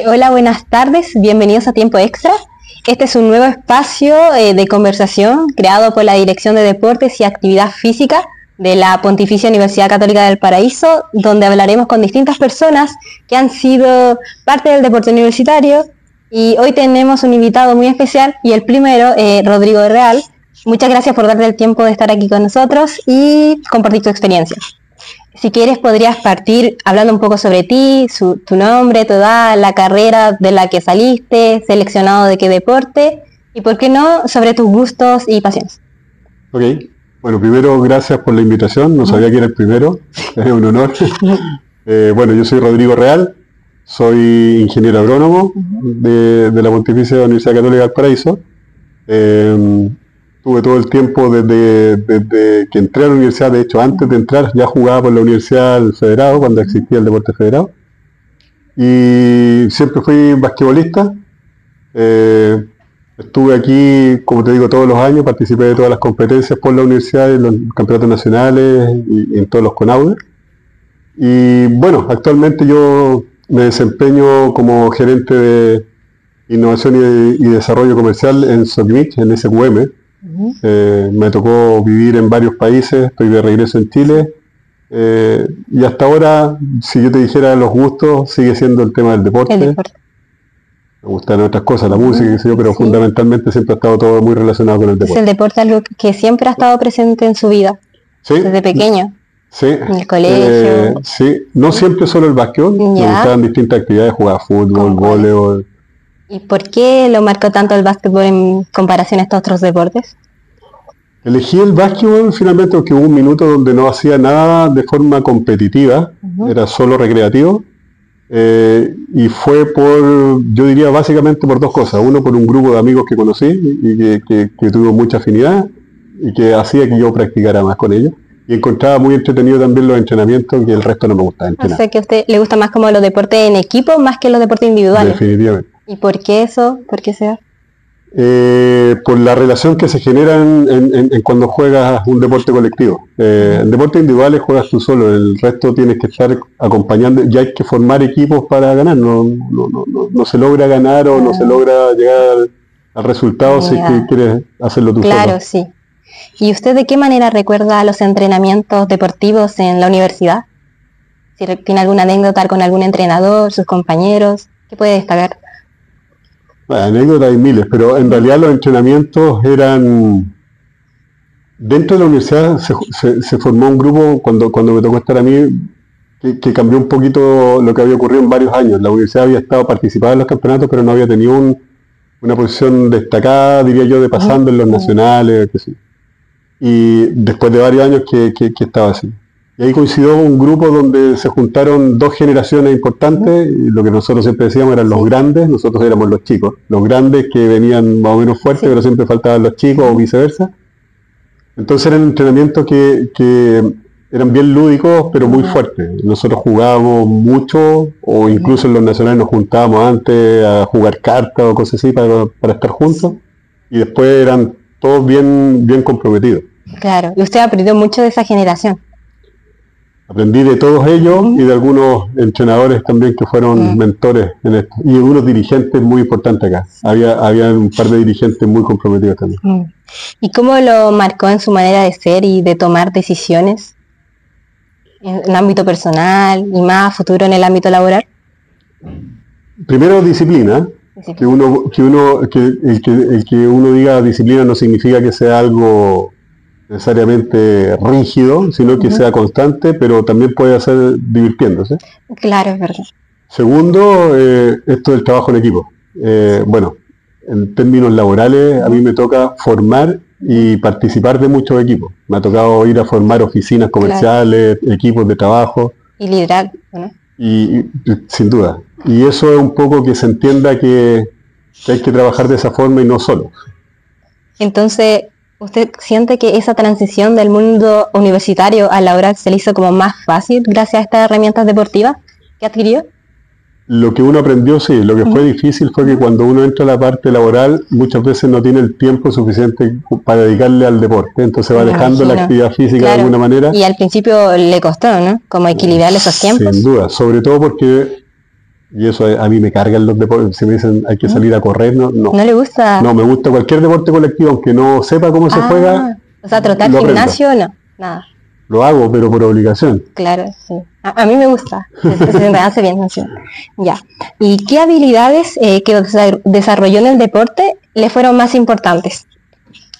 Hola, buenas tardes, bienvenidos a Tiempo Extra. Este es un nuevo espacio de conversación creado por la Dirección de Deportes y Actividad Física de la Pontificia Universidad Católica del Paraíso, donde hablaremos con distintas personas que han sido parte del deporte universitario. Y hoy tenemos un invitado muy especial, y el primero, Rodrigo Real. Muchas gracias por darte el tiempo de estar aquí con nosotros y compartir tu experiencia. Si quieres, podrías partir hablando un poco sobre ti, tu nombre, tu edad, la carrera de la que saliste, seleccionado de qué deporte, y por qué no, sobre tus gustos y pasiones. Ok, bueno, primero gracias por la invitación, no sabía que era el primero, es un honor. Bueno, yo soy Rodrigo Real, soy ingeniero agrónomo de la Pontificia Universidad Católica del Paraíso. Tuve todo el tiempo desde que entré a la universidad, de hecho antes de entrar ya jugaba por la Universidad del Federado, cuando existía el deporte federado. Y siempre fui basquetbolista. Estuve aquí, como te digo, todos los años, participé de todas las competencias por la universidad, en los campeonatos nacionales y en todos los CONAUDE. Y bueno, actualmente yo me desempeño como gerente de innovación y desarrollo comercial en SOCMIC, en SQM. Me tocó vivir en varios países, estoy de regreso en Chile, y hasta ahora, si yo te dijera los gustos, sigue siendo el tema del deporte. Me gustan otras cosas, la música, qué sé yo, pero fundamentalmente siempre ha estado todo muy relacionado con el deporte. ¿Es el deporte algo que siempre ha estado presente en su vida? Sí. Desde pequeño. Sí. En el colegio. Sí, no siempre solo el básquetbol, me gustaban distintas actividades, jugaba fútbol, voleibol. ¿Y por qué lo marcó tanto el básquetbol en comparación a estos otros deportes? Elegí el básquetbol finalmente porque hubo un minuto donde no hacía nada de forma competitiva, era solo recreativo, y fue yo diría básicamente por dos cosas. Uno, por un grupo de amigos que conocí y que tuvo mucha afinidad y que hacía que yo practicara más con ellos. Y encontraba muy entretenido también los entrenamientos, que el resto no me gustaba entrenar. O sea que a usted le gusta más como los deportes en equipo más que los deportes individuales. Definitivamente. ¿Y por qué eso? ¿Por qué sea? Por la relación que se genera en cuando juegas un deporte colectivo. En deportes individuales juegas tú solo, el resto tienes que estar acompañando, y hay que formar equipos para ganar. No se logra ganar o no se logra llegar al resultado si es que quieres hacerlo tú solo. Claro, sí. ¿Y usted de qué manera recuerda los entrenamientos deportivos en la universidad? Si tiene alguna anécdota con algún entrenador, sus compañeros, ¿qué puede destacar? Bueno, anécdotas hay miles, pero en realidad los entrenamientos eran... Dentro de la universidad se formó un grupo, cuando me tocó estar a mí, que cambió un poquito lo que había ocurrido en varios años. La universidad había estado participada en los campeonatos, pero no había tenido una posición destacada, diría yo, de pasando en los nacionales, que sí. Y después de varios años que estaba así. Y ahí coincidió un grupo donde se juntaron dos generaciones importantes, y lo que nosotros siempre decíamos eran los grandes, nosotros éramos los chicos. Los grandes que venían más o menos fuertes, pero siempre faltaban los chicos o viceversa. Entonces eran entrenamientos que eran bien lúdicos, pero muy fuertes. Nosotros jugábamos mucho, o incluso en los nacionales nos juntábamos antes a jugar cartas o cosas así para estar juntos, y después eran todos bien comprometidos. Claro, y usted aprendió mucho de esa generación. Aprendí de todos ellos y de algunos entrenadores también que fueron mentores en esto. Y unos dirigentes muy importantes acá. Había un par de dirigentes muy comprometidos también. ¿Y cómo lo marcó en su manera de ser y de tomar decisiones en el ámbito personal y más a futuro en el ámbito laboral? Primero, disciplina. Que el que uno diga disciplina no significa que sea algo necesariamente rígido, sino que sea constante, pero también puede ser divirtiéndose. Claro, es verdad. Segundo, esto del trabajo en equipo. Bueno, en términos laborales, a mí me toca formar y participar de muchos equipos. Me ha tocado ir a formar oficinas comerciales, equipos de trabajo. Y liderar, ¿no? Y sin duda. Y eso es un poco que se entienda que hay que trabajar de esa forma y no solo. Entonces, ¿usted siente que esa transición del mundo universitario al laboral se le hizo como más fácil gracias a estas herramientas deportivas que adquirió? Lo que uno aprendió, sí. Lo que fue difícil fue que cuando uno entra a la parte laboral, muchas veces no tiene el tiempo suficiente para dedicarle al deporte. Entonces va dejando la actividad física de alguna manera. Y al principio le costó, ¿no? Como equilibrar esos tiempos. Sin duda. Sobre todo porque Y eso a mí me cargan los deportes. Si me dicen hay que salir a correr, no. ¿No le gusta? No, me gusta cualquier deporte colectivo, aunque no sepa cómo se juega. O sea, trotar, gimnasio, no, nada. Lo hago, pero por obligación. Claro, sí. A mí me gusta. Se me hace bien. Así. Ya. ¿Y qué habilidades que desarrolló en el deporte le fueron más importantes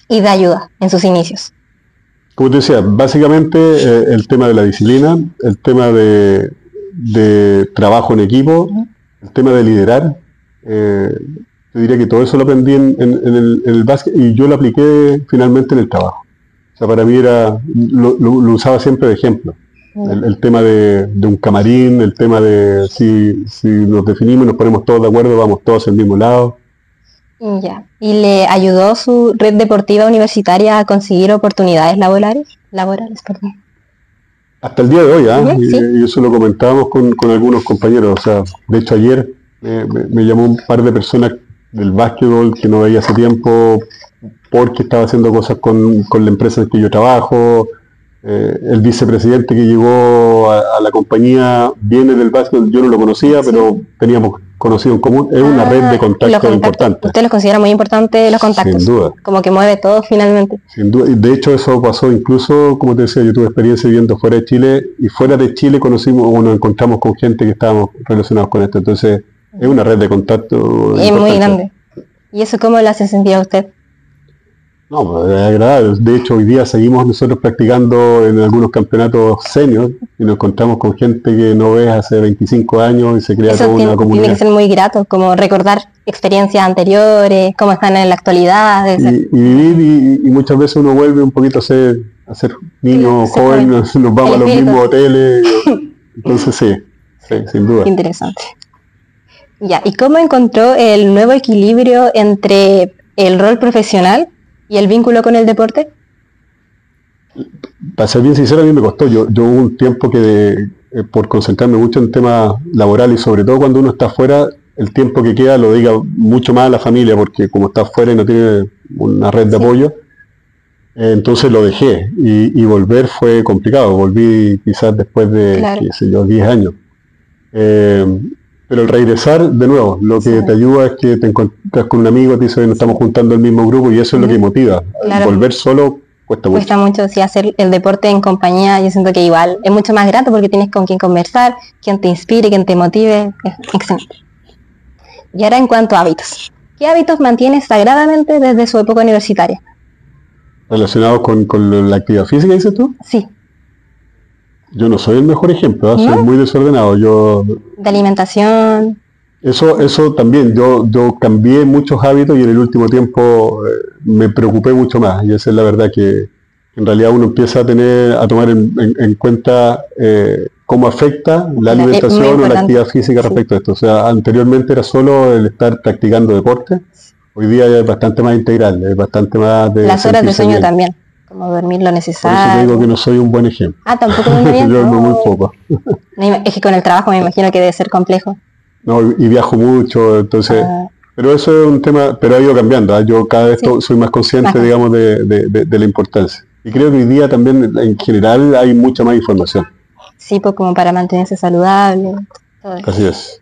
y de ayuda en sus inicios? Como te decía, básicamente el tema de la disciplina, el tema de trabajo en equipo, el tema de liderar. Yo diría que todo eso lo aprendí en el básquet y yo lo apliqué finalmente en el trabajo. O sea, para mí lo usaba siempre de ejemplo. El tema de un camarín, el tema de si nos definimos, nos ponemos todos de acuerdo, vamos todos al mismo lado. Ya. ¿Y le ayudó su red deportiva universitaria a conseguir oportunidades laborales? Perdón. Hasta el día de hoy, Sí. Y eso lo comentábamos con algunos compañeros. O sea, de hecho ayer me llamó un par de personas del básquetbol que no veía hace tiempo porque estaba haciendo cosas con la empresa en que yo trabajo. El vicepresidente que llegó a la compañía viene del básquetbol, yo no lo conocía, pero teníamos conocido en común. Es una red de contactos importante. ¿Usted los considera muy importantes los contactos? Sin duda. Como que mueve todo finalmente. Sin duda. Y de hecho eso pasó incluso, como te decía, yo tuve experiencia viviendo fuera de Chile y fuera de Chile conocimos o nos encontramos con gente que estábamos relacionados con esto. Entonces es una red de contactos. Es muy grande. ¿Y eso cómo lo hace sentir a usted? No, pues es agradable. De hecho, hoy día seguimos nosotros practicando en algunos campeonatos senior y nos encontramos con gente que no ves hace 25 años y se crea toda una comunidad. Tiene que ser muy grato, como recordar experiencias anteriores, cómo están en la actualidad. Y vivir, y muchas veces uno vuelve un poquito a ser niño, joven, nos vamos a los mismos hoteles. Entonces sí, sin duda. Interesante. Ya, ¿y cómo encontró el nuevo equilibrio entre el rol profesional y el vínculo con el deporte? Para ser bien sincero, a mí me costó. Yo hubo un tiempo que por concentrarme mucho en temas laborales y sobre todo cuando uno está afuera, el tiempo que queda lo dedica mucho más a la familia porque como está afuera y no tiene una red de apoyo, entonces lo dejé y volver fue complicado. Volví quizás después de, qué sé yo, 10 años. Pero el regresar, de nuevo, lo que te ayuda es que te encuentras con un amigo, te dice, nos estamos juntando el mismo grupo y eso es lo que motiva. Claro. Volver solo cuesta mucho. Cuesta mucho, sí, hacer el deporte en compañía, yo siento que igual es mucho más grato porque tienes con quien conversar, quien te inspire, quien te motive, es excelente. Y ahora en cuanto a hábitos, ¿qué hábitos mantiene sagradamente desde su época universitaria? ¿Relacionados con la actividad física, dices tú? Sí. Yo no soy el mejor ejemplo, ¿no? Soy muy desordenado. ¿De alimentación? Eso también, yo cambié muchos hábitos y en el último tiempo me preocupé mucho más. Y esa es la verdad que en realidad uno empieza a tomar en cuenta cómo afecta la alimentación o la actividad física respecto a esto. O sea, anteriormente era solo el estar practicando deporte, hoy día ya es bastante más integral, es bastante más de... Las horas de sueño bien. También. Como dormir lo necesario. Por eso te digo que no soy un buen ejemplo. Tampoco muy bien. Yo muy poco. Es que con el trabajo me imagino que debe ser complejo. No, y viajo mucho, entonces... Pero eso es un tema, pero ha ido cambiando. Yo cada vez soy más consciente, digamos, de la importancia. Y creo que hoy día también, en general, hay mucha más información. Sí, pues como para mantenerse saludable. Todo eso. Así es.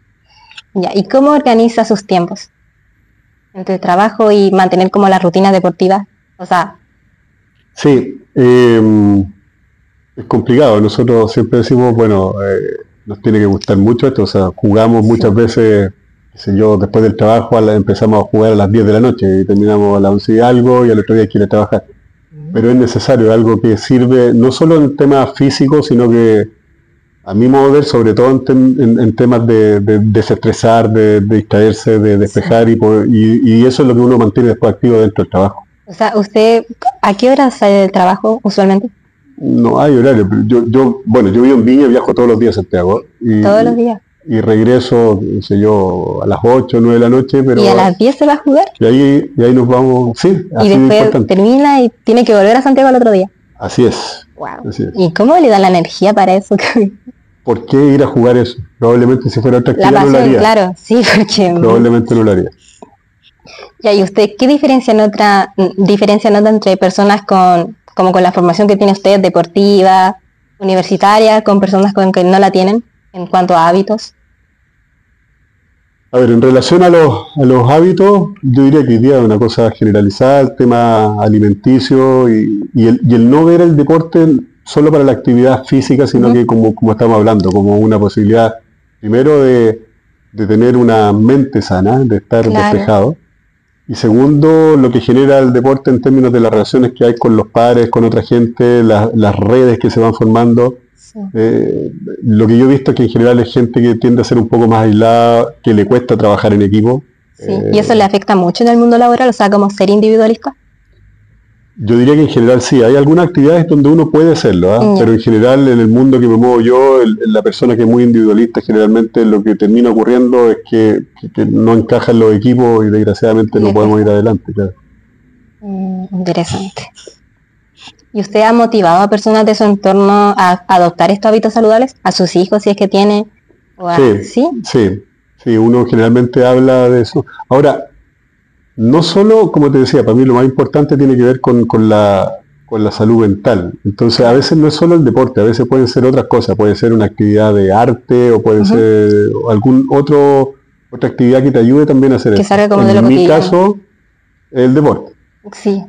Ya, ¿y cómo organiza sus tiempos? Entre trabajo y mantener como las rutinas deportivas. O sea... Sí, es complicado. Nosotros siempre decimos, bueno, nos tiene que gustar mucho esto. O sea, jugamos muchas veces, qué sé yo, después del trabajo empezamos a jugar a las 10 de la noche y terminamos a las 11 y algo y al otro día quiere trabajar. Pero es necesario, algo que sirve no solo en temas físicos, sino que a mi modo de ver, sobre todo en temas de desestresar, de distraerse, de despejar y eso es lo que uno mantiene después activo dentro del trabajo. O sea, ¿usted a qué hora sale del trabajo usualmente? No hay horario. Yo vivo en Viña, viajo todos los días a Santiago. ¿Todos los días? Y regreso, no sé yo, a las 8 o 9 de la noche. Pero ¿Y a las 10 se va a jugar? Y ahí nos vamos, sí. Y después termina y tiene que volver a Santiago al otro día. Así es. Wow. Así es. ¿Y cómo le da la energía para eso? ¿Por qué ir a jugar eso? Probablemente si fuera otra actividad la pasión, no lo haría. Claro, sí, porque... Probablemente no lo haría. Ya, ¿y usted qué diferencia nota entre personas con la formación que tiene usted, deportiva, universitaria, con personas con que no la tienen, en cuanto a hábitos? A ver, en relación a los hábitos, yo diría que hoy día es una cosa generalizada, el tema alimenticio y el no ver el deporte solo para la actividad física, sino que como estamos hablando, como una posibilidad, primero de tener una mente sana, de estar despejado, y segundo, lo que genera el deporte en términos de las relaciones que hay con los pares, con otra gente, las redes que se van formando. Sí. Lo que yo he visto es que en general es gente que tiende a ser un poco más aislada, que le cuesta trabajar en equipo. Sí, y eso le afecta mucho en el mundo laboral, o sea, como ser individualista. Yo diría que en general sí, hay algunas actividades donde uno puede hacerlo, pero en general en el mundo que me muevo yo, la persona que es muy individualista, generalmente lo que termina ocurriendo es que no encajan los equipos y desgraciadamente no podemos ir adelante. Claro. Interesante. ¿Y usted ha motivado a personas de su entorno a adoptar estos hábitos saludables? ¿A sus hijos, si es que tiene? Sí, uno generalmente habla de eso. Ahora, no solo, como te decía, para mí lo más importante tiene que ver con la salud mental. Entonces, a veces no es solo el deporte, a veces pueden ser otras cosas. Puede ser una actividad de arte o puede ser otra actividad que te ayude también a hacer eso. En mi caso, el deporte. Sí,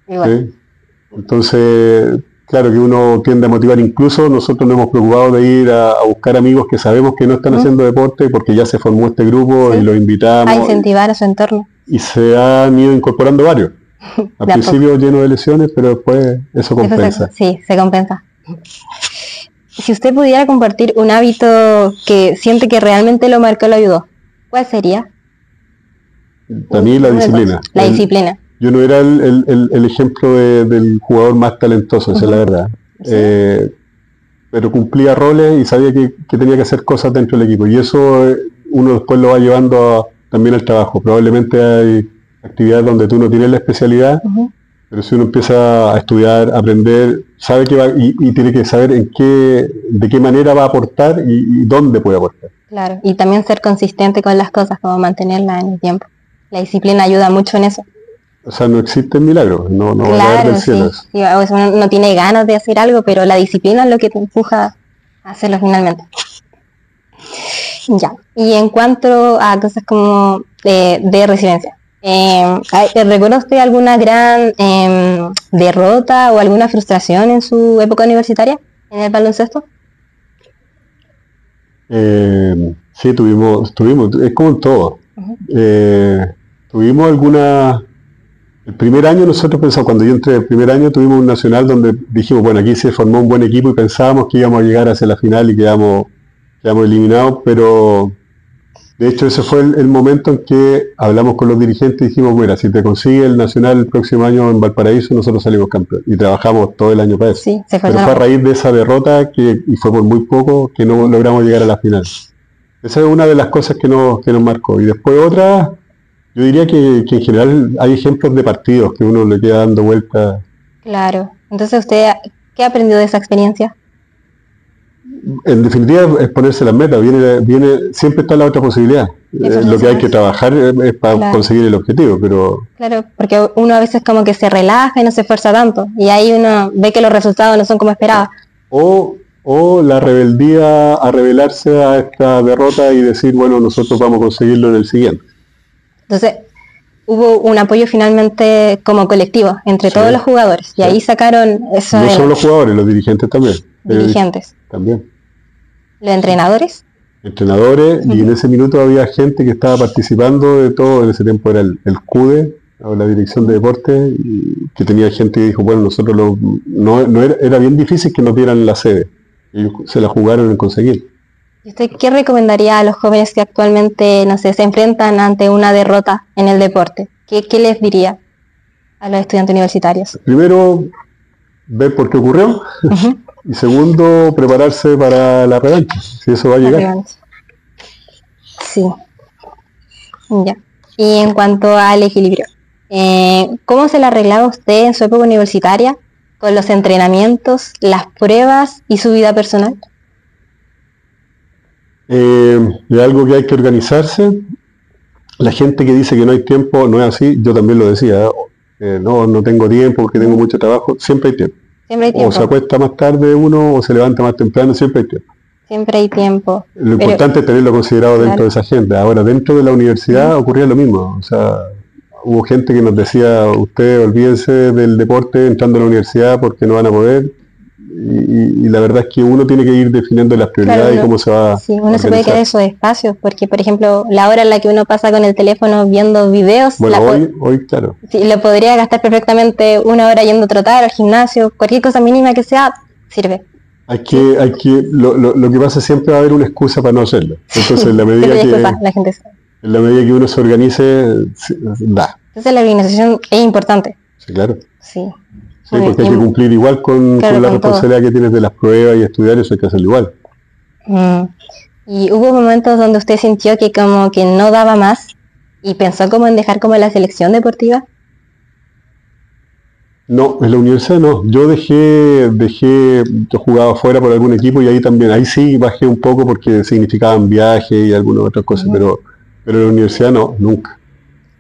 igual. ¿Sí? Entonces, claro que uno tiende a motivar. Incluso nosotros nos hemos preocupado de ir a buscar amigos que sabemos que no están haciendo deporte porque ya se formó este grupo y los invitamos. A incentivar a su entorno. Y se han ido incorporando varios. Al principio lleno de lesiones, pero después eso compensa. Sí, se compensa. Si usted pudiera compartir un hábito que siente que realmente lo marcó, lo ayudó, ¿cuál sería? Para mí la disciplina. La disciplina. Yo no era el ejemplo del jugador más talentoso, esa es la verdad. ¿Sí? Pero cumplía roles y sabía que tenía que hacer cosas dentro del equipo. Y eso uno después lo va llevando también al trabajo. Probablemente hay actividades donde tú no tienes la especialidad, pero si uno empieza a estudiar, a aprender, sabe que va y tiene que saber de qué manera va a aportar y dónde puede aportar. Claro, y también ser consistente con las cosas, como mantenerlas en el tiempo. La disciplina ayuda mucho en eso. O sea, no existen milagros, no va a caer del cielo. Sí, uno no tiene ganas de hacer algo, pero la disciplina es lo que te empuja a hacerlo finalmente. Ya, y en cuanto a cosas como de resiliencia, ¿recuerda usted alguna gran derrota o alguna frustración en su época universitaria en el baloncesto? Sí, tuvimos, es como en todo. Tuvimos alguna... El primer año nosotros pensamos, cuando yo entré el primer año tuvimos un nacional donde dijimos, bueno, aquí se formó un buen equipo y pensábamos que íbamos a llegar hacia la final y quedamos eliminados, pero de hecho ese fue el momento en que hablamos con los dirigentes y dijimos, mira, si te consigue el nacional el próximo año en Valparaíso, nosotros salimos campeones. Y trabajamos todo el año para eso. Sí, pero fue a raíz de esa derrota, y fue por muy poco, que no logramos llegar a la final. Esa es una de las cosas que nos marcó. Y después otra... Yo diría que en general hay ejemplos de partidos que uno le queda dando vueltas. Claro. Entonces, ¿usted qué aprendió de esa experiencia? En definitiva, es ponerse las metas. Siempre está la otra posibilidad. Lo que hay que trabajar es para conseguir el objetivo, pero... Claro, porque uno a veces como que se relaja y no se esfuerza tanto. Y ahí uno ve que los resultados no son como esperaba. O la rebeldía a rebelarse a esta derrota y decir, bueno, nosotros vamos a conseguirlo en el siguiente. Entonces, hubo un apoyo finalmente como colectivo entre todos los jugadores. Y ahí sacaron eso. No solo los jugadores, los dirigentes también. Dirigentes. También. ¿Los entrenadores? Entrenadores, y en ese minuto había gente que estaba participando de todo. En ese tiempo era el CUDE, o la Dirección de Deportes, y que tenía gente que dijo, bueno, nosotros era bien difícil que nos dieran la sede. Ellos se la jugaron en conseguir. ¿Y usted qué recomendaría a los jóvenes que actualmente, no sé, se enfrentan ante una derrota en el deporte? ¿Qué les diría a los estudiantes universitarios? Primero, ver por qué ocurrió. Y segundo, prepararse para la revancha, si eso va a llegar. Sí. Ya. Y en cuanto al equilibrio, ¿cómo se la arreglaba usted en su época universitaria con los entrenamientos, las pruebas y su vida personal? Es algo que hay que organizarse. La gente que dice que no hay tiempo, no es así. Yo también lo decía, no tengo tiempo porque tengo mucho trabajo. Siempre hay tiempo. O se acuesta más tarde uno o se levanta más temprano, siempre hay tiempo. Siempre hay tiempo. Lo importante es tenerlo considerado dentro de esa agenda. Ahora, dentro de la universidad ocurría lo mismo. O sea, hubo gente que nos decía, ustedes olvídense del deporte entrando a la universidad porque no van a poder. Y la verdad es que uno tiene que ir definiendo las prioridades y cómo se va. Sí, uno se puede quedar esos espacios, porque por ejemplo, la hora en la que uno pasa con el teléfono viendo videos, bueno, hoy claro. Sí, lo podría gastar perfectamente una hora yendo a trotar al gimnasio, cualquier cosa mínima que sea, sirve. Lo que pasa siempre va a haber una excusa para no hacerlo. Entonces, en la medida que uno se organice, da. Entonces la organización es importante. Sí, claro. Sí. Sí, porque hay que cumplir igual con la responsabilidad que tienes de las pruebas y estudiar, eso hay que hacerlo igual. Y hubo momentos donde usted sintió que como que no daba más y pensó como en dejar como la selección deportiva. No, en la universidad no. Yo yo jugaba afuera por algún equipo y ahí sí bajé un poco porque significaban viajes y algunas otras cosas, pero en la universidad no, nunca.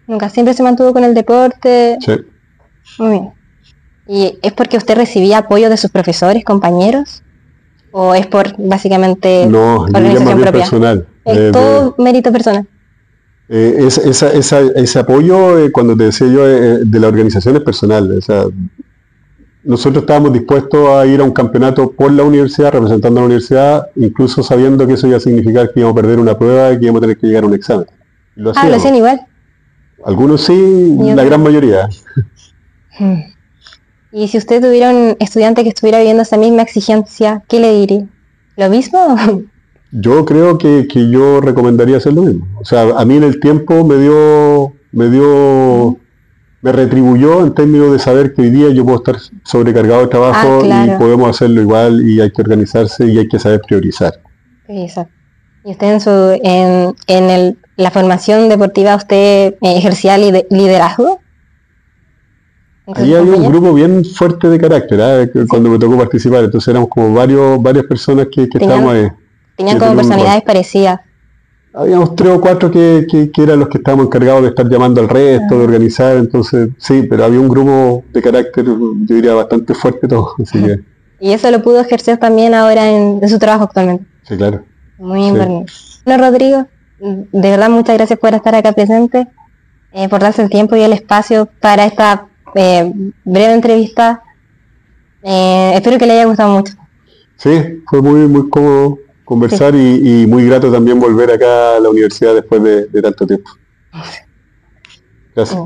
Nunca, siempre se mantuvo con el deporte. Sí. Muy bien. ¿Y es porque usted recibía apoyo de sus profesores, compañeros? ¿O es por básicamente no, organización propia? Personal. Es todo mérito personal. Ese apoyo, cuando te decía yo, de la organización es personal. O sea, nosotros estábamos dispuestos a ir a un campeonato por la universidad, representando a la universidad, incluso sabiendo que eso iba a significar que íbamos a perder una prueba y que íbamos a tener que llegar a un examen. Lo hacían igual. Algunos sí, la gran mayoría. Y si usted tuviera un estudiante que estuviera viviendo esa misma exigencia, ¿qué le diría? ¿Lo mismo? Yo creo que yo recomendaría hacer lo mismo. O sea, a mí en el tiempo me retribuyó en términos de saber que hoy día yo puedo estar sobrecargado de trabajo y podemos hacerlo igual y hay que organizarse y hay que saber priorizar. Exacto. ¿Y usted en la formación deportiva usted ejercía liderazgo? Ahí había un grupo bien fuerte de carácter, cuando me tocó participar, entonces éramos como varias personas que estábamos ahí. Tenían como personalidades parecidas. Habíamos 3 o 4 que eran los que estábamos encargados de estar llamando al resto, de organizar, entonces sí, pero había un grupo de carácter, yo diría, bastante fuerte todo. Así que... ¿Y eso lo pudo ejercer también ahora en su trabajo actualmente? Sí, claro. Muy importante. Bueno, Rodrigo, de verdad muchas gracias por estar acá presente, por darse el tiempo y el espacio para esta breve entrevista. Espero que le haya gustado mucho. Sí, fue muy cómodo conversar y muy grato también volver acá a la universidad después de tanto tiempo. Gracias.